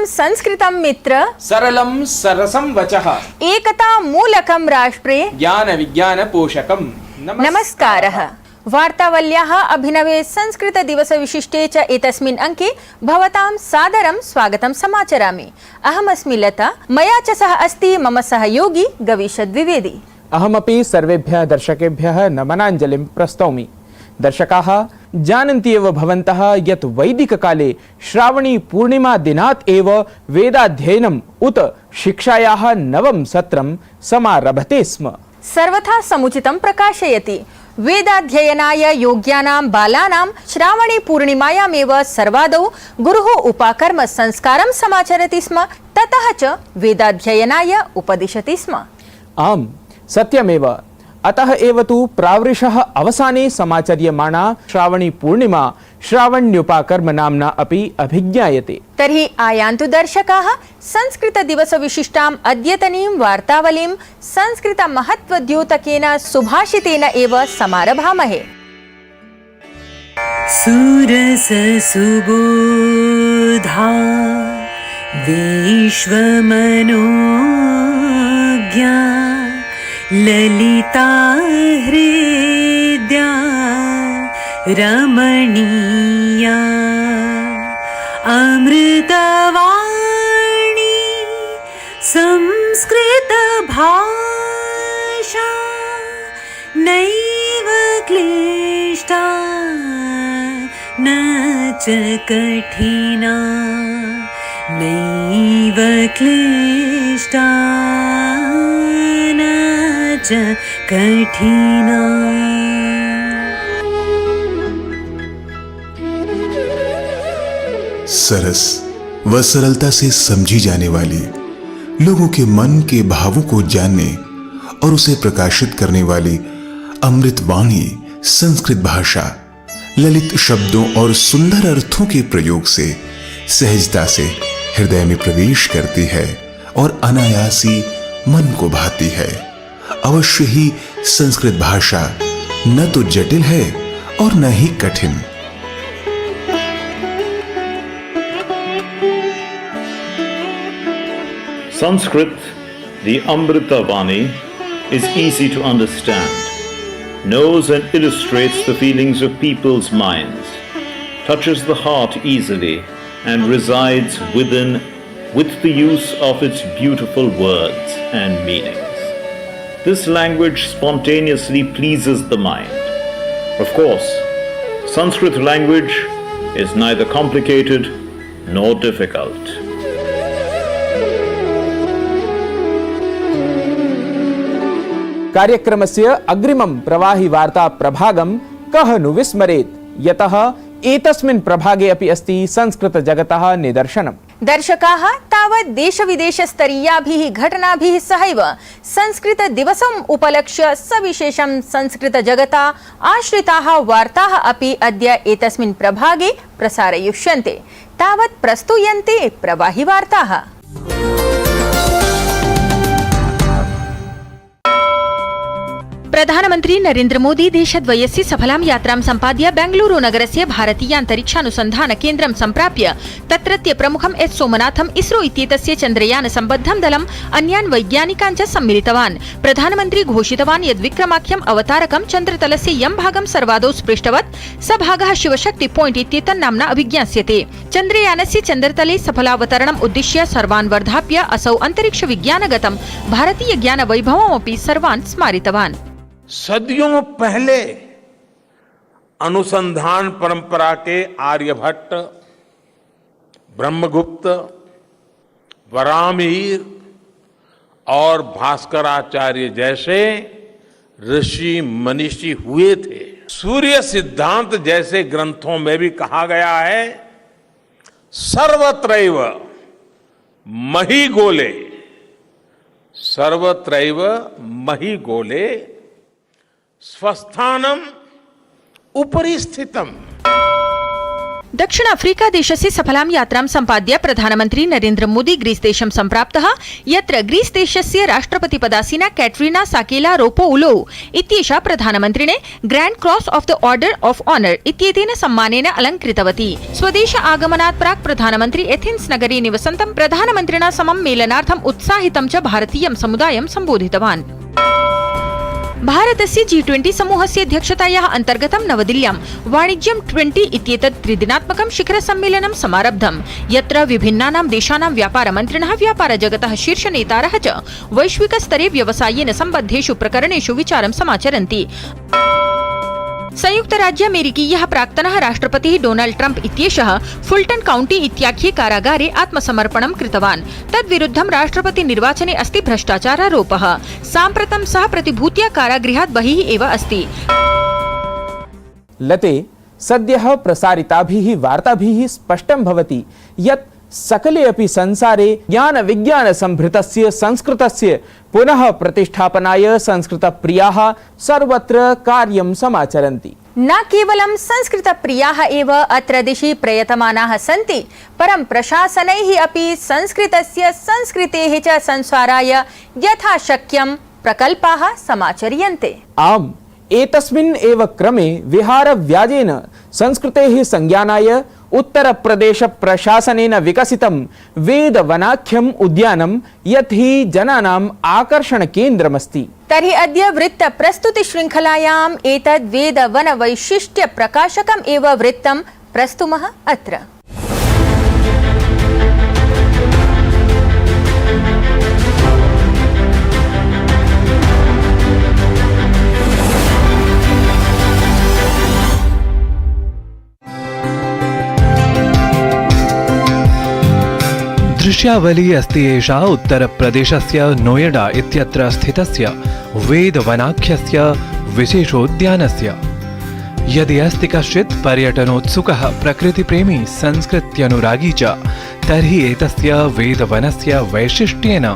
संस्कृतं मित्र सरलम सरसम वचः एकता मूलकं राष्ट्रे ज्ञान विज्ञान पोषकम्। नमस्कारः। वार्तावल्याः अभिनवे संस्कृत दिवस विशिष्टे च एतस्मिन् अंके भवतां सादरं स्वागतं समाचरामि। अहमस्मि लता, मया च सह अस्ति मम सहयोगी गवीश द्विवेदी। अहमपि सर्वेभ्यः दर्शकेभ्यः नमनाञ्जलिं प्रस्तौमि। दर्शकाः जानन्ति एव भवन्तः यत् वैदिककाले श्रावणी पूर्णिमा दिनात् एव वेदाध्ययनम् उत शिक्षायाः नवम सत्रं समारभते स्म। सर्वथा समुचितं प्रकाशयति। वेदाध्ययनाय योग्यानां बालानां श्रावणी पूर्णिमायामेव सर्वादौ गुरुः उपाकर्म संस्कारं समाचरति स्म, ततः च वेदाध्ययनाय उपदिशति स्म। आम्, सत्यमेव। अतः एव तु प्रावृषः अवसाने समाचर्यमाणा श्रावणी पूर्णिमा श्रावण्योपाकर्म नाम्ना अपि अभिज्ञायते। तर्हि आयान्तु दर्शकाः, संस्कृत दिवस विशिष्टाम् अद्यतनीं वार्तावलीं संस्कृत महत्वद्योतकेन सुभाषितेन एव समारभामहे। सुरस सुबोधा विश्वमनोज्ञा ललिता हृद्या रमणीया अमृतवाणी संस्कृत भाषा नैव क्लिष्टा न च कठिना नैव क्लिष्टा न च कठिना। सरस व सरलता से समझी जाने वाली, लोगों के मन के भावों को जानने और उसे प्रकाशित करने वाली अमृत वाणी संस्कृत भाषा ललित शब्दों और सुंदर अर्थों के प्रयोग से सहजता से हृदय में प्रवेश करती है और अनायासी मन को भाती है। अवश्य ही संस्कृत भाषा न तो जटिल है और न ही कठिन। Sanskrit, the Amrita Vani, is easy to understand, knows and illustrates the feelings of people's minds, touches the heart easily, and resides within with the use of its beautiful words and meanings. This language spontaneously pleases the mind. Of course, Sanskrit language is neither complicated nor difficult. कार्यक्रमस्य अग्रिमं प्रवाहि वार्ता प्रभागं कः नु विस्मरेत्, यतः एतस्मिन् प्रभागे अपि अस्ति संस्कृत जगतः निदर्शनम्। दर्शकाः, तावत् देश-विदेशस्तरीयाभिः घटनाभिः सहैव संस्कृत दिवसम् उपलक्ष्य सविशेषं संस्कृत जगता आश्रिताः वार्ताः अपि अद्य एतस्मिन् प्रभागे प्रसारयिष्यन्ते। तावत् प्रस्तूयन्ते प्रवाहि वार्ताः। प्रधानमन्त्री नरेन्द्र मोदी देशद्वयस्य सफलां यात्रां सम्पाद्य बेंगलुरु नगरस्य भारतीयान्तरिक्षानुसन्धान केन्द्रं सम्प्राप्य तत्रत्य प्रमुखं एस् सोमनाथम् इस्रो इत्येतस्य चन्द्रयान सम्बद्धं दलम् अन्यान् वैज्ञानिकान् च सम्मिलितवान्। प्रधानमन्त्री घोषितवान् यद् विक्रमाख्यम् अवतारकं चन्द्रतलस्य यं भागं सर्वादौ स्पृष्टवत् स भागः शिवशक्ति पॉइंट इत्येतन्नाम्ना अभिज्ञास्यते। चन्द्रयानस्य चन्द्रतले सफलावतरणम् उद्दिश्य सर्वान् वर्धाप्य असौ अंतरिक्ष विज्ञानगतं भारतीय ज्ञान वैभवमपि सर्वान् स्मारितवान्। सदियों पहले अनुसंधान परंपरा के आर्यभट्ट, ब्रह्मगुप्त, वराहमिहिर और भास्कराचार्य जैसे ऋषि मनीषी हुए थे। सूर्य सिद्धांत जैसे ग्रंथों में भी कहा गया है, सर्वत्रैव मही गोले, सर्वत्रैव मही गोले स्वस्थानम उपरि स्थितम। दक्षिण अफ्रीका देशस्य सफलां यात्रां सम्पाद्य प्रधानमन्त्री नरेन्द्र मोदी ग्रीस देशं सम्प्राप्तः, यत्र ग्रीस देशस्य राष्ट्रपतिपदासीना कैटरीना साकेला रोपोउलो इत्येषा प्रधानमन्त्रिणे grand cross of the order of honour इत्येतेन सम्मानेन अलङ्कृतवती। स्वदेश आगमनात् प्राक् प्रधानमन्त्री एथेन्स नगरे निवसन्तं प्रधानमन्त्रिणा समं मेलनार्थम् उत्साहितं च भारतीयं समुदायं सम्बोधितवान्। भारतस्य G20 समूहस्य अध्यक्षतायाः अन्तर्गतं नवदिल्ल्यां वाणिज्यं 20 इत्येतत् त्रिदिनात्मकं शिखरसम्मेलनं समारब्धम्, यत्र विभिन्नानां देशानां व्यापारमन्त्रिणः, व्यापारजगतः शीर्षनेतारः च वैश्विकस्तरे व्यवसायेन सम्बद्धेषु प्रकरणेषु विचारं समाचरन्ति। संयुक्तराज्य अमेरिकीयः प्राक्तनः राष्ट्रपतिः डोनाल्ड ट्रम्प इत्येषः फुल्टन काउंटी इत्याख्ये कारागारे आत्मसमर्पणं कृतवान्। तद्विरुद्धं राष्ट्रपतिनिर्वाचने अस्ति भ्रष्टाचारारोपः। साम्प्रतं सः प्रतिभूत्या कारागृहात् बहिः एव अस्ति। लते सद्यः प्रसारिताभिः वार्ताभिः स्पष्टं भवति यत् सकले अपि संसारे ज्ञान विज्ञान संभृतस्य संस्कृतस्य पुनः प्रतिष्ठापनाय संस्कृतप्रियाः सर्वत्र कार्यं समाचरन्ति। न केवलं संस्कृतप्रियाः एव अत्र दिशि प्रयतमानाः सन्ति, परं प्रशासनैः अपि संस्कृतस्य संस्कृतेः च संस्वाराय यथाशक्यं प्रकल्पाः समाचर्यन्ते। आम्, एतस्मिन् एव क्रमे विहारव्याजेन संस्कृतेः संज्ञानाय उत्तरप्रदेश प्रशासनेन विकसितं वेदवनाख्यम् उद्यानं यत् हि जनानाम् आकर्षणकेन्द्रमस्ति। तर्हि अद्य वृत्त प्रस्तुति श्रृंखलायाम् एतद् वेदवन वैशिष्ट्य प्रकाशकम् एव वृत्तं प्रस्तुमः अत्र। दृश्यावली अस्ति एषा उत्तरप्रदेशस्य नोएडा इत्यत्र स्थितस्य वेदवनाख्यस्य विशेषोद्यानस्य। यदि अस्ति कश्चित् पर्यटनोत्सुकः प्रकृतिप्रेमी संस्कृत्यनुरागी च तर्हि एतस्य वेदवनस्य वैशिष्ट्येन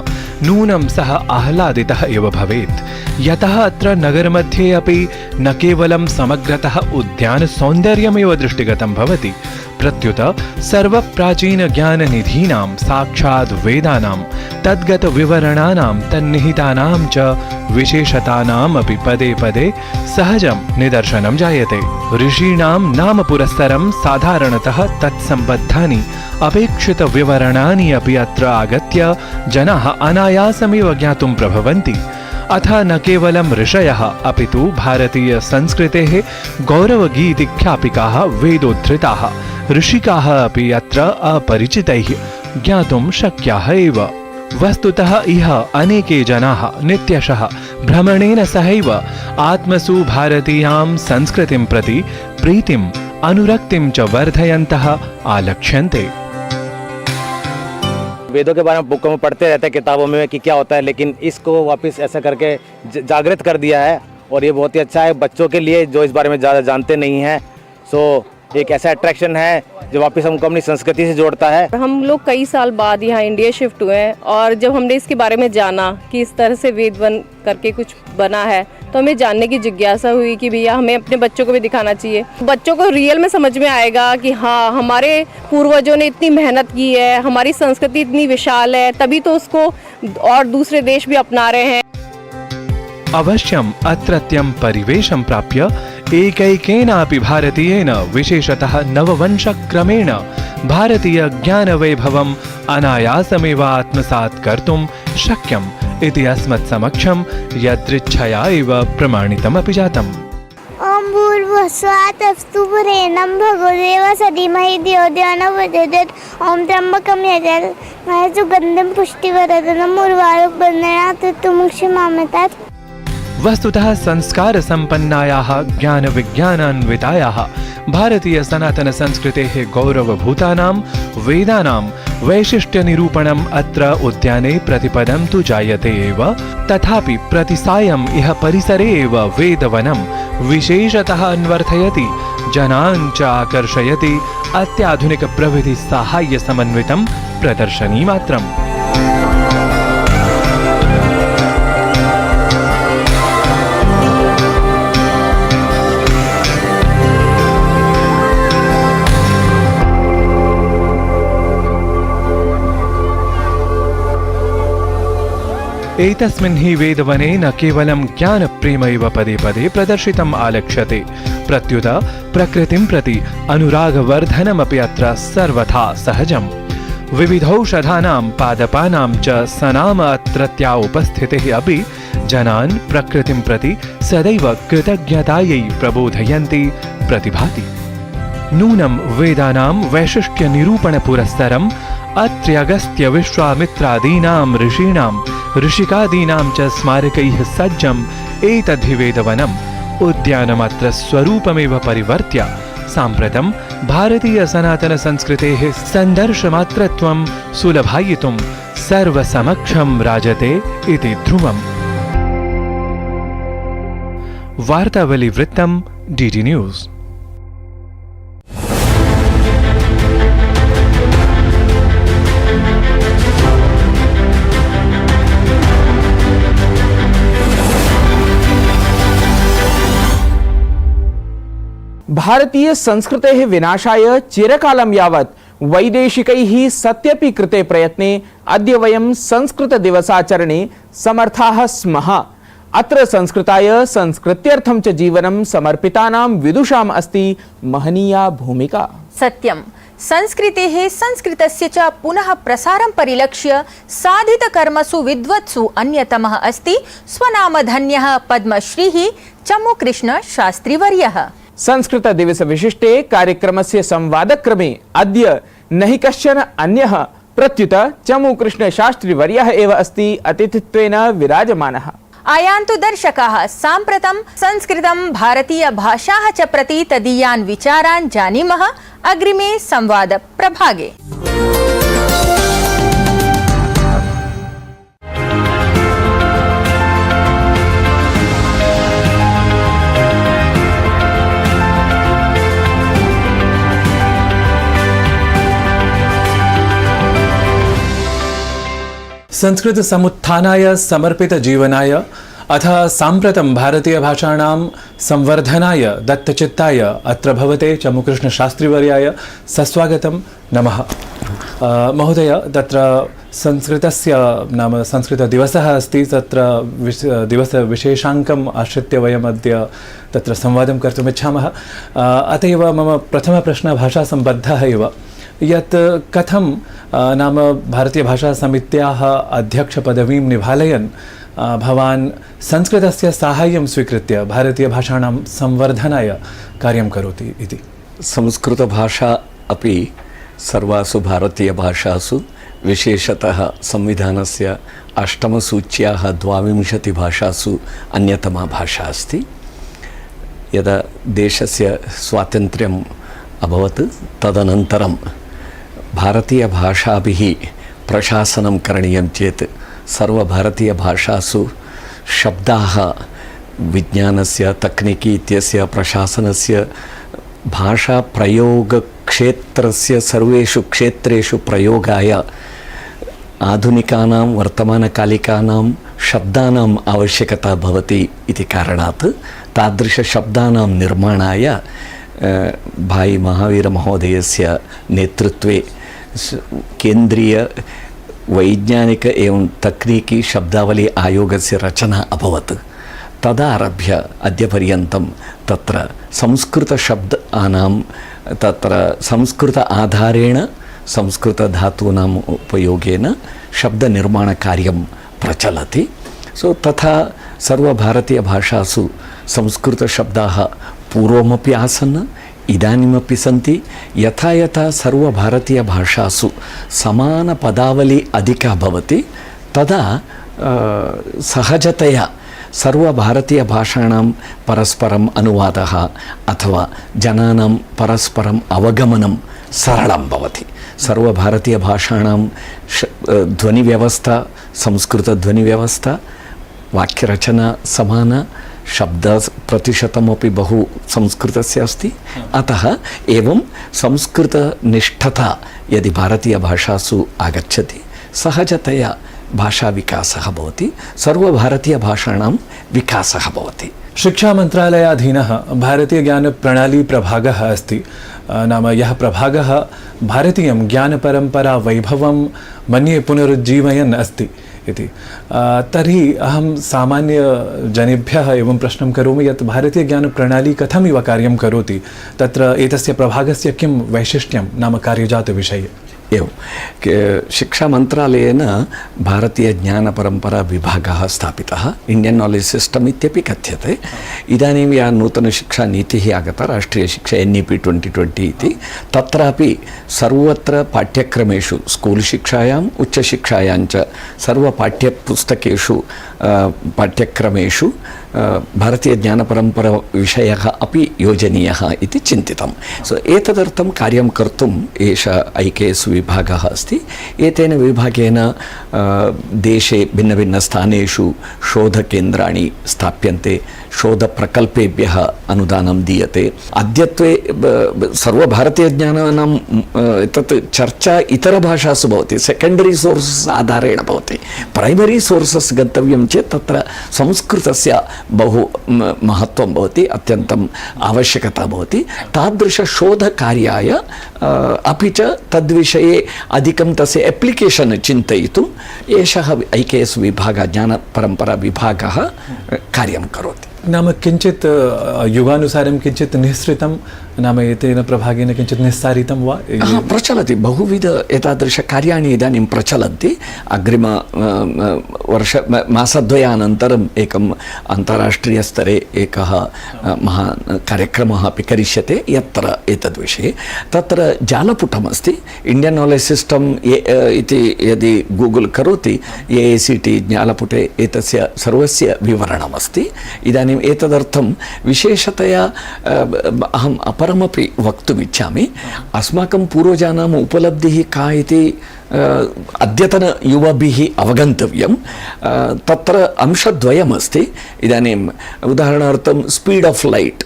नूनं सः आह्लादितः एव भवेत्, यतः अत्र नगरमध्ये अपि न केवलं समग्रतः उद्यानसौन्दर्यमेव दृष्टिगतं भवति, प्रत्युत सर्वप्राचीनज्ञाननिधीनां साक्षात् वेदानां तद्गतविवरणानां तन्निहितानां च विशेषतानाम् अपि पदे पदे सहजं निदर्शनं जायते। ऋषीणां नाम पुरस्सरं साधारणतः तत्सम्बद्धानि अपेक्षितविवरणानि अपि अत्र आगत्य जनाः अनायासमेव ज्ञातुं प्रभवन्ति। अथ न केवलं ऋषयः अपितु भारतीयसंस्कृतेः गौरवगीतिख्यापिकाः वेदोद्धृताः ऋषिकाः अपि अत्र अपरिचितैः ज्ञातुं शक्याः एव। वस्तुतः इह अनेके जनाः नित्यशः भ्रमणेन सहैव आत्मसु भारतीयां संस्कृतिं प्रति प्रीतिम् अनुरक्तिं च वर्धयन्तः आलक्ष्यन्ते। वेदों के बारे में बुकों में पढ़ते रहते हैं किताबों में कि क्या होता है, लेकिन इसको वापस ऐसा करके जागृत कर दिया है और ये बहुत ही अच्छा है बच्चों के लिए जो इस बारे में ज़्यादा जानते नहीं हैं। सो एक ऐसा अट्रैक्शन है जो वापस हमको अपनी संस्कृति से जोड़ता है। हम लोग कई साल बाद यहाँ इंडिया शिफ्ट हुए हैं और जब हमने इसके बारे में जाना कि इस तरह से वेदवन करके कुछ बना है तो हमें जानने की जिज्ञासा हुई कि भैया हमें अपने बच्चों को भी दिखाना चाहिए। बच्चों को रियल में समझ में आएगा कि हाँ, हमारे पूर्वजों ने इतनी मेहनत की है, हमारी संस्कृति इतनी विशाल है, तभी तो उसको और दूसरे देश भी अपना रहे हैं। अवश्यम् अत्रत्यं परिवेशं प्राप्य एकैकेनापि भारतीयेन विशेषतः नववंशक्रमेण भारतीय ज्ञानवैभवम् अनायासमेव आत्मसात् कर्तुं शक्यम् इति अस्मत्समक्षं यदृच्छया एव प्रमाणितमपि जातम्। ओम भूर्भुवस्सुः तत्सवितुर्वरेण्यं भर्गो देवस्य धीमहि धियो यो नः प्रचोदयात्। ओम त्र्यंबकं यजामहे सुगन्धिं पुष्टिवर्धनम् उर्वारुकं बन्धनात् मृत्युर्मुक्षीयमामृतात्। वस्तुतः संस्कार संपन्नायाः ज्ञान विज्ञानान्वितायाः भारतीय सनातन संस्कृतेः गौरवभूतानां वेदानां वैशिष्ट्य निरूपणम् अत्र उद्याने प्रतिपदं तु जायते एव, तथापि प्रतिसायम् इह परिसरे एव वेदवनं विशेषतः अन्वर्थयति, जनान् च आकर्षयति अत्याधुनिक प्रविधि साहाय्य समन्वितं प्रदर्शनी मात्रम्। एतस्मिन् हि वेदवने न केवलं ज्ञानप्रेमैव पदे पदे प्रदर्शितम् आलक्ष्यते, प्रत्युत प्रकृतिं प्रति अनुरागवर्धनमपि अत्र सर्वथा सहजम्। विविधौषधानां पादपानां च सनाम अत्रत्या उपस्थितिः अपि जनान् प्रकृतिं प्रति सदैव कृतज्ञतायै प्रबोधयन्ति प्रतिभाति। नूनं वेदानां वैशिष्ट्यनिरूपणपुरस्सरम् अत्र्यगस्त्य विश्वामित्रादीनां ऋषीणां ऋषिकादीनां च स्मारकैः सज्जम् एतद्धि वेदवनम् उद्यानमत्र स्वरूपमेव परिवर्त्य साम्प्रतं भारतीय सनातन संस्कृतेः सन्दर्शमात्रत्वं सुलभायितुं सर्वसमक्षं राजते इति ध्रुवम्। वार्तावलीवृत्तं डीडी न्यूज़। भारतीय संस्कृतेः विनाशाय चिरकालं यावत् वैदेशिकैः सत्यपि कृते प्रयत्ने अद्य वयं संस्कृतदिवसाचरणे समर्थाः स्मः। अत्र संस्कृताय संस्कृत्यर्थं च जीवनं समर्पितानां विदुषाम् अस्ति महनीया भूमिका। सत्यं संस्कृतेः संस्कृतस्य च पुनः प्रसारं परिलक्ष्य साधितकर्मसु विद्वत्सु अन्यतमः अस्ति स्वनामधन्यः पद्मश्रीः चमुकृष्ण शास्त्रीवर्यः। संस्कृत दिवस विशिष्टे कार्यक्रमस्य संवादक्रमे अद्य न हि कश्चन अन्यः प्रत्युत चमुकृष्ण शास्त्रीवर्यः एव अस्ति अतिथित्वेन विराजमानः। आयान्तु दर्शकाः साम्प्रतं संस्कृतं भारतीय भाषाः च प्रति तदीयान् विचारान् जानीमः अग्रिमे संवाद प्रभागे। संस्कृत समुत्थानाय समर्पित जीवनाय अथ साम्प्रतं भारतीय भाषाणां संवर्धनाय दत्तचित्ताय अत्र भवते चमुकृष्ण शास्त्रीवर्याय सस्वागतं नमः। महोदय, तत्र संस्कृतस्य नाम संस्कृतदिवसः अस्ति, तत्र दिवसविशेषाङ्कम् आश्रित्य वयम् अद्य तत्र संवादं कर्तुम् इच्छामः। अत एव मम प्रथमप्रश्नः भाषासम्बद्धः एव, यत् कथं नाम भारतीयभाषासमित्याः अध्यक्षपदवीं निभालयन् भवान् संस्कृतस्य साहाय्यं स्वीकृत्य भारतीयभाषाणां संवर्धनाय कार्यं करोति इति। संस्कृतभाषा अपि सर्वासु भारतीयभाषासु विशेषतः संविधानस्य अष्टमसूच्याः 22 भाषासु अन्यतमा भाषा अस्ति। यदा देशस्य स्वातन्त्र्यम् अभवत् तदनन्तरं भारतीयभाषाभिः प्रशासनं करणीयं चेत् सर्वभारतीयभाषासु शब्दाः विज्ञानस्य तकनीकी इत्यस्य प्रशासनस्य भाषाप्रयोगक्षेत्रस्य सर्वेषु क्षेत्रेषु प्रयोगाय आधुनिकानां वर्तमानकालिकानां शब्दानाम् आवश्यकता भवति इति कारणात् तादृशशब्दानां निर्माणाय भाई महावीर महोदयस्य नेतृत्वे केंद्रीय वैज्ञानिक एवं तकनीकी शब्दावली आयोगस्य रचना अभवत्। तदारभ्य अद्यपर्यन्तं तत्र संस्कृतशब्दानां तत्र संस्कृत आधारेण संस्कृतधातूनाम् उपयोगेन शब्दनिर्माणकार्यं प्रचलति। सो तथा सर्वभारतीयभाषासु संस्कृतशब्दाः पूर्वमपि आसन्, इदानीमपि सन्ति। यथा यथा सर्वभारतीयभाषासु समानपदावली अधिका भवति तदा सहजतया सर्वभारतीयभाषाणां परस्परम् अनुवादः अथवा जनानां परस्परम् अवगमनं सरलं भवति। सर्वभारतीयभाषाणां ध्वनिव्यवस्था, संस्कृतध्वनिव्यवस्था, वाक्यरचना समाना, शब्दप्रतिशतमपि बहु संस्कृतस्य अस्ति। अतः एवं संस्कृतनिष्ठता यदि भारतीयभाषासु आगच्छति सहजतया भाषाविकासः भवति, सर्वभारतीयभाषाणां विकासः भवति। शिक्षामन्त्रालयाधीनः भारतीयज्ञानप्रणाली प्रभागः अस्ति। नाम यः प्रभागः भारतीयं ज्ञानपरम्परा वैभवं मन्ये पुनरुज्जीवयन् अस्ति इति। तर्हि अहं सामान्यजनेभ्यः एवं प्रश्नं करोमि यत् भारतीयज्ञानप्रणाली कथमिव कार्यं करोति, तत्र एतस्य प्रभागस्य किं वैशिष्ट्यं नाम कार्यजातविषये। एवं शिक्षामन्त्रालयेन भारतीयज्ञानपरम्परा विभागः स्थापितः, इण्डियन् नालेज् सिस्टम् इत्यपि कथ्यते। इदानीं या नूतनशिक्षानीतिः आगता राष्ट्रीयशिक्षा NEP 2020 इति, तत्रापि सर्वत्र पाठ्यक्रमेषु स्कूल् शिक्षायाम् उच्चशिक्षायां च सर्वपाठ्यपुस्तकेषु पाठ्यक्रमेषु भारतीयज्ञानपरम्परा विषयः अपि योजनीयः इति चिन्तितं। सो एतदर्थं कार्यं कर्तुम् एषः IKS विभागः अस्ति। एतेन विभागेन देशे भिन्नभिन्नस्थानेषु शोधकेन्द्राणि स्थाप्यन्ते, शोधप्रकल्पेभ्यः अनुदानं दीयते। अद्यत्वे सर्वभारतीयज्ञानानां तत् चर्चा इतरभाषासु भवति, सेकेण्डरी सोर्सस् आधारेण भवति। प्रैमरी सोर्सस् गन्तव्यं चेत् तत्र संस्कृतस्य बहु महत्त्वं भवति, अत्यन्तम् आवश्यकता भवति। तादृशशोधकार्याय अपि च तद्विषये अधिकं तस्य एप्लिकेशन् चिन्तयितुम् एषः IKS विभागः, ज्ञानपरम्परा विभागः कार्यं करोति। नाम किञ्चित् युगानुसारं किञ्चित् निःसृतं, नाम एतेन प्रभागेन किञ्चित् निस्सारितं वा? प्रचलति, बहुविध एतादृशकार्याणि इदानीं प्रचलन्ति। अग्रिम मासद्वयानन्तरम् एकम् अन्ताराष्ट्रीयस्तरे एकः महान् कार्यक्रमः अपि करिष्यते, यत्र एतद्विषये तत्र जालपुटमस्ति इण्डियन् नालेज् सिस्टम् इति यदि गूगल् करोति AICT जालपुटे एतस्य सर्वस्य विवरणमस्ति। इदानीम् एतदर्थं विशेषतया अहम् अपरमपि वक्तुमिच्छामि। अस्माकं पूर्वजानाम् उपलब्धिः का इति अद्यतनयुवभिः अवगन्तव्यं। तत्र अंशद्वयमस्ति। इदानीम् उदाहरणार्थं स्पीड् आफ् लैट्,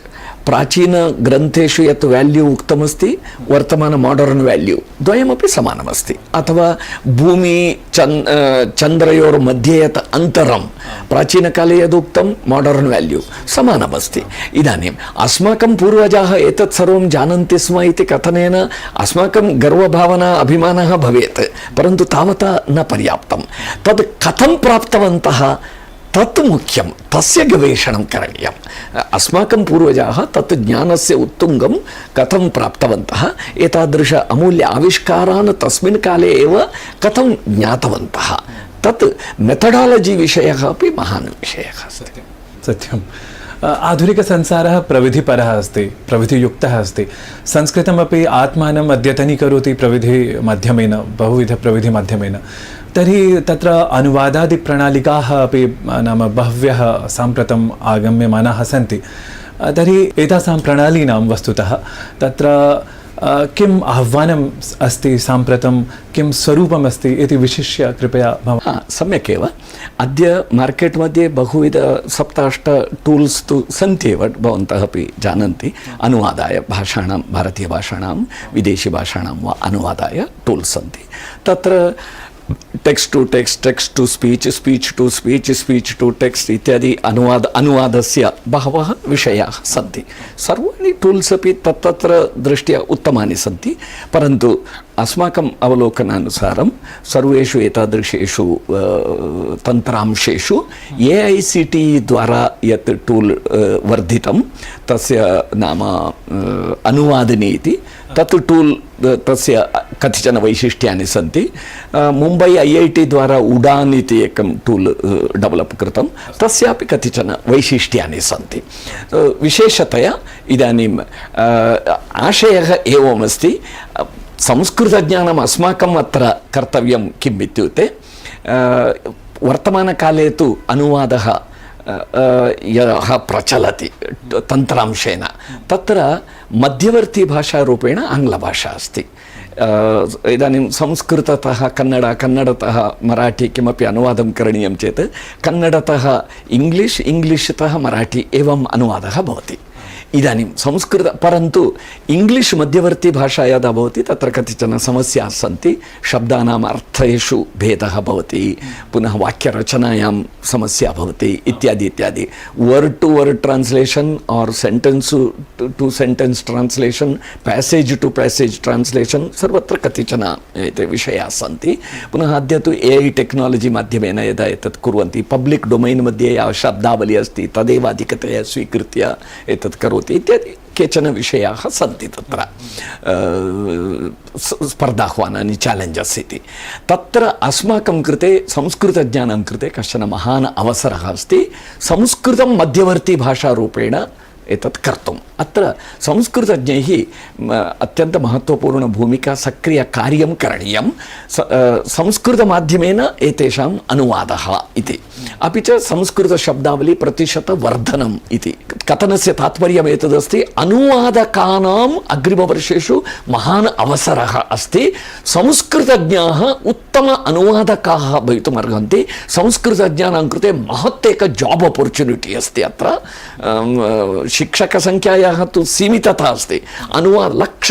प्राचीनग्रन्थेषु यत् वाल्यू उक्तमस्ति वर्तमान मॉडर्न वाल्यू द्वयमपि समानमस्ति। अथवा भूमि चन्द्रयोर्मध्ये यत् अन्तरं प्राचीनकाले यदुक्तं मॉडर्न वाल्यू समानमस्ति। इदानीम् अस्माकं पूर्वजाः एतत् सर्वं जानन्ति स्म इति कथनेन अस्माकं गर्वभावना अभिमानः भवेत्, परन्तु तावता न पर्याप्तं। तद् कथं प्राप्तवन्तः तत् मुख्यं, तस्य गवेषणं करणीयम्। अस्माकं पूर्वजाः तत् ज्ञानस्य उत्तुङ्गं कथं प्राप्तवन्तः, एतादृश अमूल्य आविष्कारान् तस्मिन् काले एव कथं ज्ञातवन्तः, तत् मेथडालजि विषयः अपि महान् विषयः अस्ति। सत्यम्। आधुनिकसंसारः प्रविधिपरः अस्ति, प्रविधियुक्तः अस्ति। संस्कृतमपि आत्मानम् अद्यतनीकरोति प्रविधिमाध्यमेन, बहुविधप्रविधिमाध्यमेन। तर्हि तत्र अनुवादादिप्रणालिकाः अपि नाम बह्व्यः साम्प्रतम् आगम्यमानाः सन्ति। तर्हि एतासां प्रणालीनां वस्तुतः तत्र किम् आह्वानम् अस्ति साम्प्रतं, किं स्वरूपमस्ति इति विशिष्य कृपया सम्यक् एव। अद्य मार्केट् मध्ये बहुविध 7-8 टूल्स् तु सन्ति एव, भवन्तः अपि जानन्ति। अनुवादाय भाषाणां, भारतीयभाषाणां विदेशीभाषाणां वा अनुवादाय टूल्स् सन्ति। तत्र text to text, text to speech, speech to speech, speech to text इत्यादि अनुवादस्य बहवः विषयाः सन्ति। सर्वाणि टूल्स् अपि तत्र दृष्ट्या उत्तमानि सन्ति, परन्तु अस्माकम् अवलोकनानुसारं सर्वेषु एतादृशेषु तन्त्रांशेषु AICT द्वारा यत् टूल् वर्धितं तस्य नाम अनुवादिनी इति, तत् टूल् तस्य कतिचन वैशिष्ट्यानि सन्ति। मुम्बै IIT द्वारा उडान् इति एकं टूल् डेवलप् कृतं, तस्यापि कतिचन वैशिष्ट्यानि सन्ति। विशेषतया इदानीम् आशयः एवमस्ति, संस्कृतज्ञानम् अस्माकम् अत्र कर्तव्यं किम् इत्युक्ते, वर्तमानकाले तु अनुवादः यः प्रचलति तन्त्रांशेन, तत्र मध्यवर्ती भाषारूपेण आङ्ग्लभाषा अस्ति। इदानीं संस्कृततः कन्नड, कन्नडतः मराठी किमपि अनुवादं करणीयं चेत् कन्नडतः इंग्लिश्, इंग्लिश्तः मराठी एवम् अनुवादः भवति। इदानीं संस्कृत परन्तु इंग्लिश मध्यवर्ती भाषा यदा भवति तत्र कतिचन समस्याः सन्ति शब्दानाम् अर्थेषु भेदः भवति पुनः वाक्यरचनायां समस्या भवति इत्यादि इत्यादि वर्ड टू वर्ड ट्रांसलेशन और sentence to sentence translation passage to passage translation सर्वत्र कतिचन एते विषयाः सन्ति पुनः अद्य तु AI टेक्नोलॉजी माध्यमेन यदा एतत् कुर्वन्ति पब्लिक डोमैन् मध्ये या शब्दावली अस्ति तदेव अधिकतया स्वीकृत्य एतत् करोति इत्यादि केचन विषयाः सन्ति तत्र स्पर्धाह्वानानि चैलेंजस् इति तत्र अस्माकं कृते संस्कृतज्ञानां कृते कश्चन महान् अवसरः अस्ति संस्कृतं मध्यवर्ती भाषारूपेण एतत् कर्तुम् अत्र संस्कृतज्ञैः अत्यन्त महत्वपूर्ण भूमिका सक्रिय कार्यं करणीयं संस्कृतमाध्यमेन एतेषाम् अनुवादः इति अपि च संस्कृतशब्दावली प्रतिशतवर्धनम् इति कथनस्य तात्पर्यम् एतदस्ति अनुवादकानाम् अग्रिमवर्षेषु महान् अवसरः अस्ति संस्कृतज्ञाः उत्तम अनुवादकाः भवितुम् अर्हन्ति संस्कृतज्ञानां कृते महत् एक जॉब अपॉर्चुनिटी अस्ति अत्र शिक्षकसंख्यायाः तु सीमितता अस्ति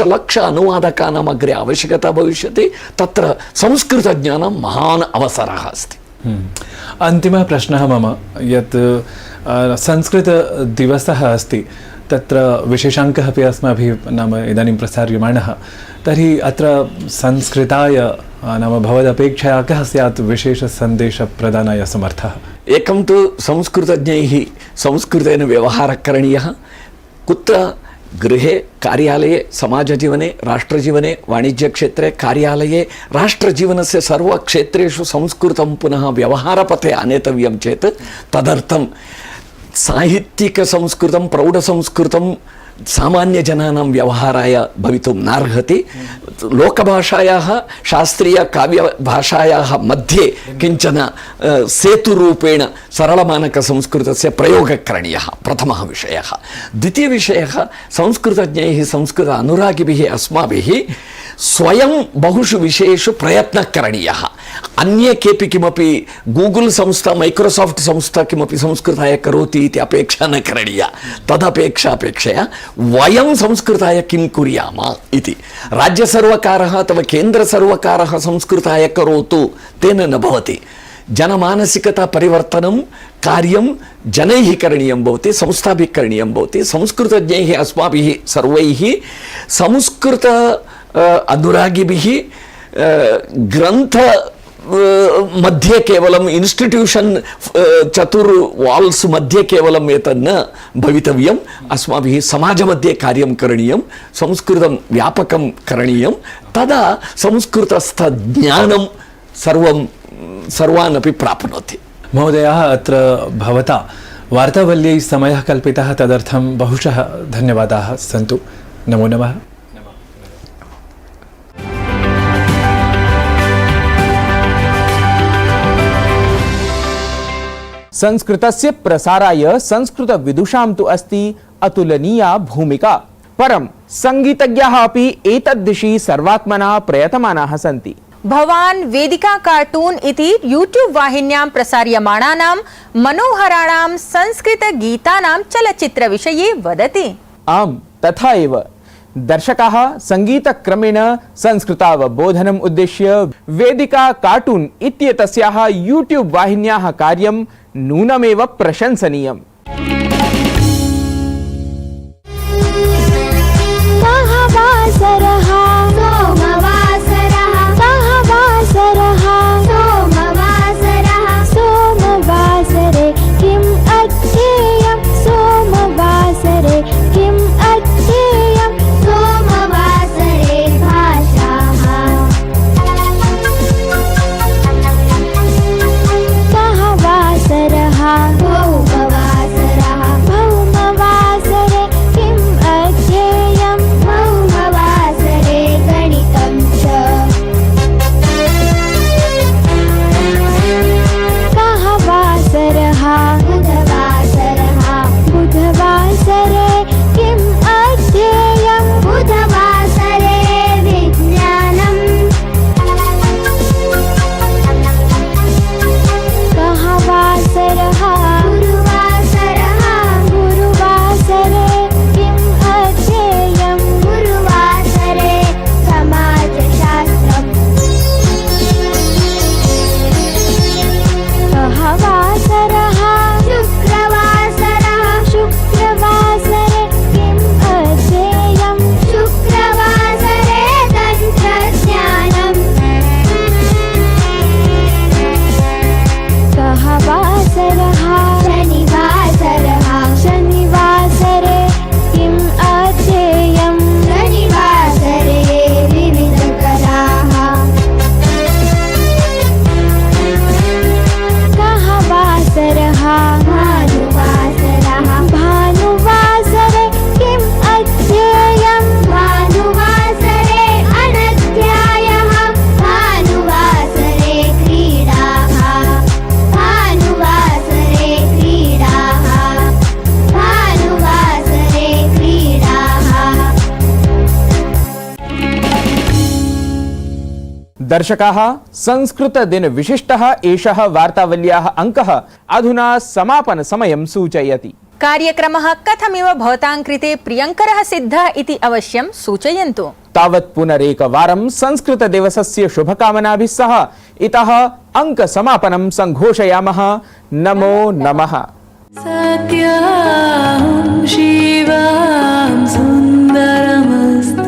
लक्ष अनुवादकानाम् अग्रे आवश्यकता भविष्यति तत्र संस्कृतज्ञानां महान् अवसरः अस्ति अन्तिमः प्रश्नः मम यत् संस्कृतदिवसः अस्ति तत्र विशेषाङ्कः अपि अस्माभिः नाम इदानीं प्रसार्यमाणः तर्हि अत्र संस्कृताय नाम भवदपेक्षया कः स्यात् विशेषसन्देशप्रदानाय समर्थः एकं तु संस्कृतज्ञैः संस्कृतेन व्यवहारः करणीयः कुत्र गृहे कार्यालये समाजजीवने राष्ट्रजीवने वाणिज्यक्षेत्रे कार्यालये राष्ट्रजीवनस्य सर्वक्षेत्रेषु संस्कृतं पुनः व्यवहारपथे आनेतव्यं चेत् तदर्थं साहित्यिकसंस्कृतं प्रौढसंस्कृतं सामान्यजनानां व्यवहाराय भवितुं नार्हति लोकभाषायाः शास्त्रीयकाव्यभाषायाः मध्ये किञ्चन सेतुरूपेण सरलमानकसंस्कृतस्य प्रयोगः करणीयः प्रथमः विषयः द्वितीयविषयः संस्कृतज्ञैः संस्कृत अनुरागिभिः अस्माभिः स्वयं बहुषु विषयेषु प्रयत्नः करणीयः अन्ये केपि किमपि गूगल संस्था माइक्रोसॉफ्ट संस्था किमपि संस्कृताय करोति इति अपेक्षा न करणीया तदपेक्षापेक्षया वयं संस्कृताय किं कुर्याम इति राज्यसर्वकारः अथवा केन्द्रसर्वकारः संस्कृताय करोतु तेन न भवति जनमानसिकता परिवर्तनं कार्यं जनैः करणीयं भवति संस्थाभिः करणीयं भवति संस्कृतज्ञैः अस्माभिः सर्वैः संस्कृत अनुरागिभिः ग्रन्थ मध्ये केवलम् इन्स्टिट्यूशन चतुर् वाल्स् मध्ये केवलम् एतत् न भवितव्यम् अस्माभिः समाजमध्ये कार्यं करणीयं संस्कृतं व्यापकं करणीयं तदा संस्कृतस्थ ज्ञानं सर्वान् अपि प्राप्नोति महोदयः अत्र भवता वार्तावल्यै समयः कल्पितः तदर्थं बहुशः धन्यवादाः सन्तु नमो नमः संस्कृतस्य प्रसाराय संस्कृतविदुषां तु अस्ति अतुलनीया भूमिका परं संगीतज्ञाः अपि एतद्दिशि सर्वात्मना प्रयतमानाः सन्ति भवान् वेदिका कार्टून इति यूट्यूब वाहिन्यां प्रसार्यमाणानां मनोहराणां संस्कृतगीतानां चलच्चित्रविषये वदति आम् तथा एव दर्शकाः संगीतक्रमेण संस्कृतावबोधनम् उद्दिश्य वेदिका कार्टून इत्येतस्याः यूट्यूब वाहिन्याः कार्यं नूनमेव प्रशंसनीयम् दर्शकाः, संस्कृतदिनविशिष्टः एषः वार्तावल्याः अङ्कः अधुना समापनसमयं सूचयति। कार्यक्रमः कथमिव भवतां कृते प्रियङ्करः सिद्धः इति अवश्यं सूचयन्तु। तावत् पुनरेकवारं संस्कृतदिवसस्य शुभकामनाभिः सह इतः अङ्कसमापनं सङ्घोषयामः। नमो नमः। सत्यां शिवां सुन्दरमस्ति।